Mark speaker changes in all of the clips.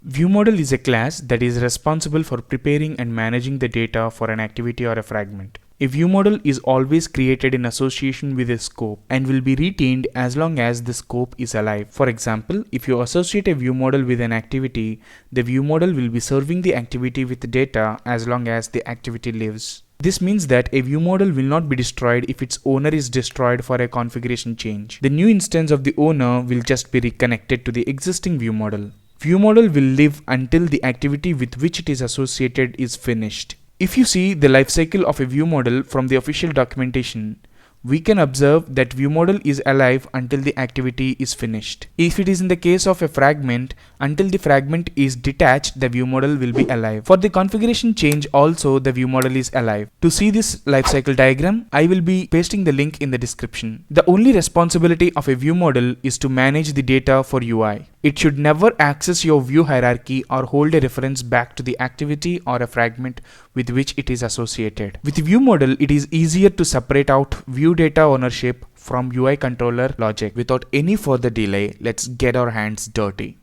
Speaker 1: ViewModel is a class that is responsible for preparing and managing the data for an activity or a fragment. A ViewModel is always created in association with a scope and will be retained as long as the scope is alive. For example, if you associate a ViewModel with an activity, the ViewModel will be serving the activity with data as long as the activity lives. This means that a ViewModel will not be destroyed if its owner is destroyed for a configuration change. The new instance of the owner will just be reconnected to the existing ViewModel. ViewModel will live until the activity with which it is associated is finished. If you see the lifecycle of a ViewModel from the official documentation, we can observe that ViewModel is alive until the activity is finished. If it is in the case of a fragment, until the fragment is detached, the ViewModel will be alive. For the configuration change also, the ViewModel is alive. To see this lifecycle diagram, I will be pasting the link in the description. The only responsibility of a ViewModel is to manage the data for UI. It should never access your view hierarchy or hold a reference back to the activity or a fragment with which it is associated. With ViewModel, it is easier to separate out view data ownership from UI controller logic. Without any further delay, let's get our hands dirty.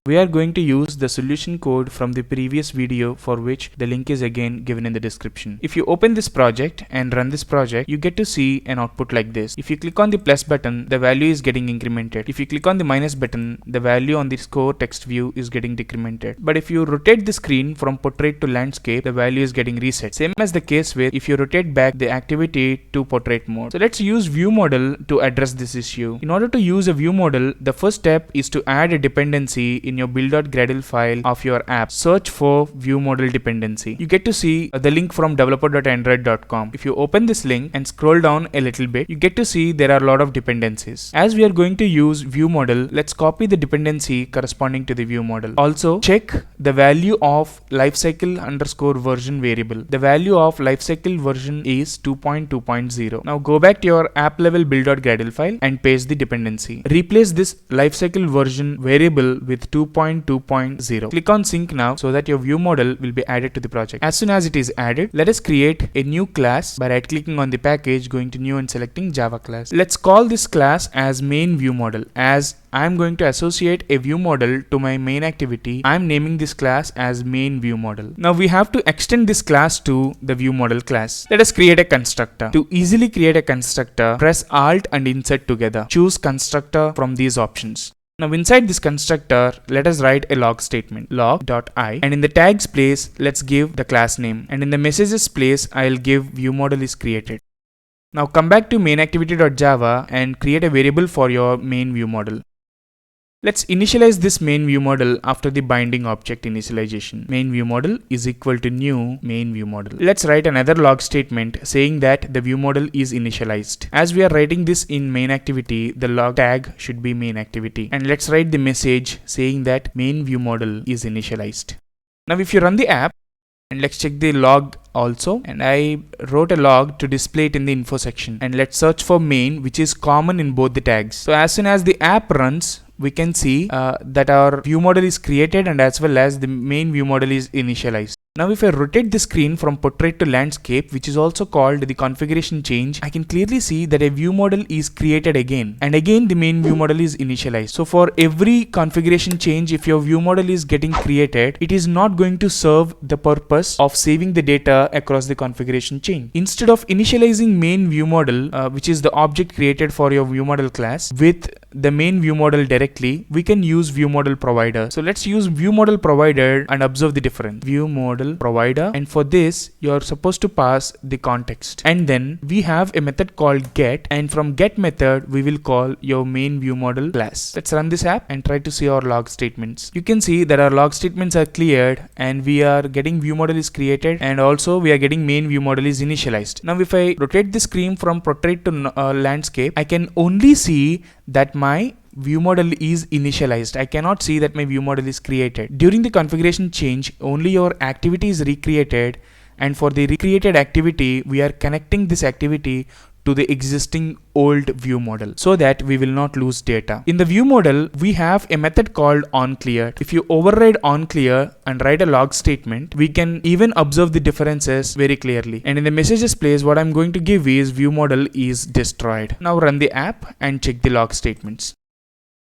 Speaker 1: We are going to use the solution code from the previous video, for which the link is again given in the description. If you open this project and run this project, you get to see an output like this. If you click on the plus button, the value is getting incremented. If you click on the minus button, the value on the score text view is getting decremented. But if you rotate the screen from portrait to landscape, the value is getting reset. Same as the case with if you rotate back the activity to portrait mode. So let's use ViewModel to address this issue. In order to use a ViewModel, the first step is to add a dependency in your build.gradle file of your app. Search for ViewModel dependency. You get to see the link from developer.android.com. If you open this link and scroll down a little bit, you get to see there are a lot of dependencies. As we are going to use ViewModel, let's copy the dependency corresponding to the ViewModel. Also, check the value of lifecycle_version variable. The value of lifecycle version is 2.2.0. Now go back to your app level build.gradle file and paste the dependency. Replace this lifecycle version variable with 2.2.0. Click on sync now so that your ViewModel will be added to the project. As soon as it is added, let us create a new class by right clicking on the package, going to new and selecting Java class. Let's call this class as main ViewModel. As I am going to associate a ViewModel to my main activity, I am naming this class as main ViewModel. Now we have to extend this class to the ViewModel class. Let us create a constructor. To easily create a constructor, press Alt and insert together. Choose constructor from these options. Now inside this constructor, let us write a log statement, log.i, and in the tags place, let's give the class name, and in the messages place, I'll give ViewModel is created. Now come back to mainActivity.java and create a variable for your main ViewModel. Let's initialize this main ViewModel after the binding object initialization. Main ViewModel is equal to new main ViewModel. Let's write another log statement saying that the ViewModel is initialized. As we are writing this in main activity, the log tag should be main activity. And let's write the message saying that main ViewModel is initialized. Now if you run the app, and let's check the log also, and I wrote a log to display it in the info section, and let's search for main, which is common in both the tags. So as soon as the app runs, we can see that our ViewModel is created and as well as the main ViewModel is initialized. Now if I rotate the screen from portrait to landscape, which is also called the configuration change, I can clearly see that a ViewModel is created again, and again the main ViewModel is initialized. So for every configuration change, if your ViewModel is getting created, it is not going to serve the purpose of saving the data across the configuration chain. Instead of initializing main ViewModel, which is the object created for your ViewModel class, with the main ViewModel directly, we can use ViewModel provider. So let's use ViewModel provider and observe the difference. ViewModel provider, and for this you are supposed to pass the context, and then we have a method called get, and from get method we will call your main ViewModel class. Let's run this app and try to see our log statements. You can see that our log statements are cleared and we are getting ViewModel is created, and also we are getting main ViewModel is initialized. Now if I rotate the screen from portrait to landscape, I can only see that my ViewModel is initialized. I cannot see that my ViewModel is created. During the configuration change, only your activity is recreated, and for the recreated activity, we are connecting this activity to the existing old view model so that we will not lose data. In the view model, we have a method called onClear. If you override onClear and write a log statement, we can even observe the differences very clearly. And in the messages place, what I'm going to give is view model is destroyed. Now run the app and check the log statements.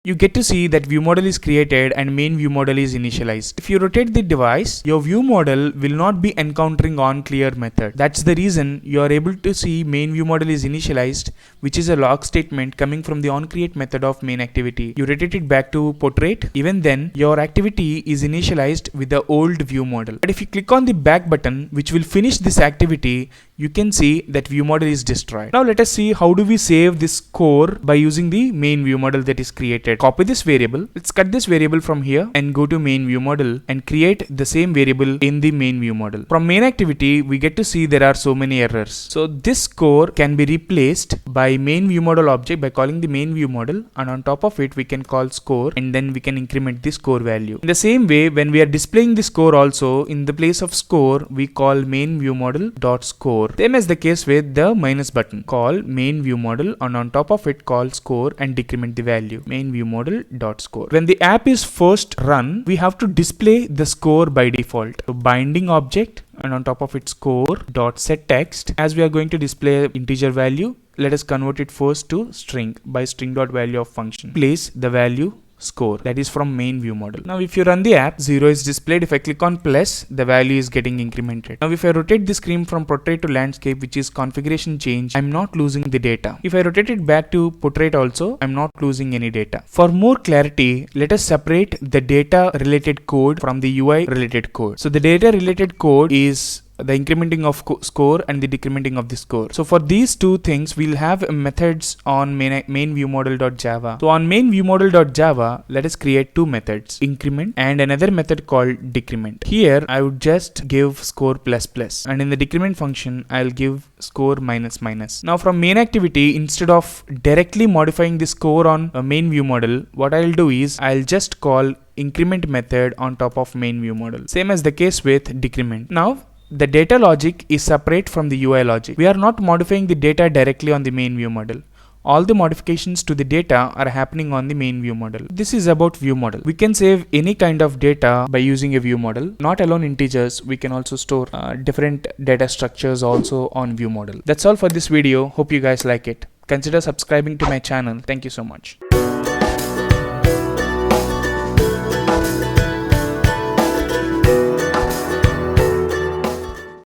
Speaker 1: You get to see that view model is created and main view model is initialized. If you rotate the device, your view model will not be encountering onClear method. That's the reason you are able to see main view model is initialized, which is a log statement coming from the onCreate method of main activity. You rotate it back to portrait, even then your activity is initialized with the old view model. But if you click on the back button, which will finish this activity, you can see that view model is destroyed. Now let us see how do we save this score by using the main view model that is created. Copy this variable. Let's cut this variable from here and go to main view model and create the same variable in the main view model. From main activity, we get to see there are so many errors. So this score can be replaced by main view model object by calling the main view model, and on top of it we can call score, and then we can increment the score value. In the same way, when we are displaying the score also, in the place of score we call main view model dot score. Same as the case with the minus button. Call main view model, and on top of it call score and decrement the value. Main view model dot score. When the app is first run, we have to display the score by default. So binding object, and on top of it score dot set text. As we are going to display integer value, let us convert it first to string by string dot value of function. Place the value score, that is from main view model. Now if you run the app, 0 is displayed. If I click on plus, the value is getting incremented. Now if I rotate the screen from portrait to landscape, which is configuration change, I'm not losing the data. If I rotate it back to portrait also, I'm not losing any data. For more clarity, let us separate the data related code from the UI related code. So the data related code is the incrementing of score and the decrementing of the score. So for these two things, we'll have methods on main view model.java. So on main view model.java, let us create two methods, increment and another method called decrement. Here I would just give score plus plus, and in the decrement function I'll give score minus minus. Now from main activity, instead of directly modifying the score on a main view model, what I'll do is I'll just call increment method on top of main view model. Same as the case with decrement. Now the data logic is separate from the UI logic. We are not modifying the data directly on the main view model. All the modifications to the data are happening on the main view model. This is about view model. We can save any kind of data by using a view model. Not alone integers, we can also store different data structures also on view model. That's all for this video. Hope you guys like it. Consider subscribing to my channel. Thank you so much.